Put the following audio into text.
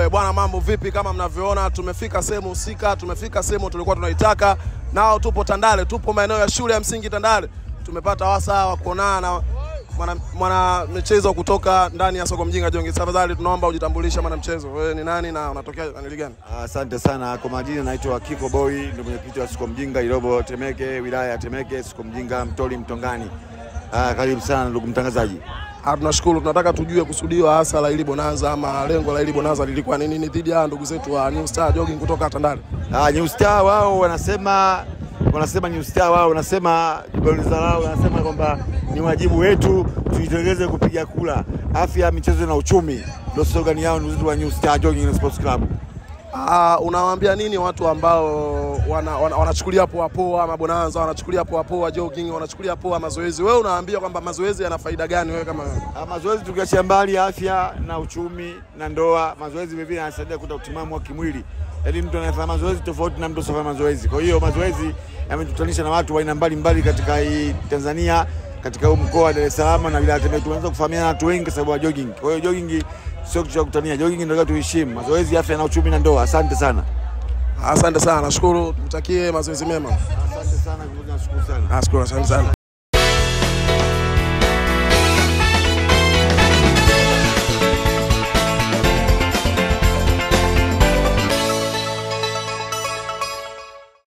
Bwana, mambo vipi? Kama mnavyoona tumefika sehemu husika, tumefika sehemu tulikuwa tunaitaka. Nao tupo Tandale, tupo maeneo ya shule ya msingi Tandale. Tumepata wasaa wa kuonana na mwana michezo kutoka ndani ya soko Mjinga Jongi. Tafadhali tunaomba ujitambulishe mwana mchezo. Wewe ni nani na unatokea nani gani? Asante sana. Kwa majina naitwa Kiko Boy, ndio mwenyekiti wa soko Mjinga Irobo Temeke, wilaya ya Temeke, soko Mjinga Mtoli Mtongani. Karibu sana ndugu mtangazaji. Tunashukuru. Tunataka tujue kusudiwa hasa la hili bonanza ama lengo la hili bonanza lilikuwa nini dhidi ya ndugu zetu wa New Star Jogging kutoka Tandale. New Star wao wanasema New Star wao wanasema bonanza lao wanasema kwamba ni wajibu wetu tujitengeze kupiga kula. Afya, michezo na uchumi ndio slogan yao ndugu zetu wa New Star Jogging Sports Club. Unawaambia nini watu ambao wanachukulia poa mabonanza, wanachukulia poa jogging, wanachukulia poa mazoezi? Wewe unawaambia kwamba mazoezi yana faida gani wewe kama wewe? Mazoezi tukiacha mbali afya na uchumi na ndoa, mazoezi vile vile yanasaidia kuleta utimamu wa kimwili. Yaani mtu anafanya mazoezi tofauti na mtu asiyefanya mazoezi. Kwa hiyo mazoezi yametutanisha na watu wa aina mbalimbali katika hii Tanzania, katika mkoa wa Dar es Salaam na wilaya ya Temeke. Tunaanza kufahamiana na watu wengi kwa sababu ya jogging. Kwa hiyo jogging sio kitu cha kutania. Jogging ndio tuheshimu. Mazoezi, afya na uchumi na ndoa. Asante sana. Asante sana. Nashukuru. Mtakie mazoezi mema. Asante sana. Nashukuru sana. Nashukuru sana.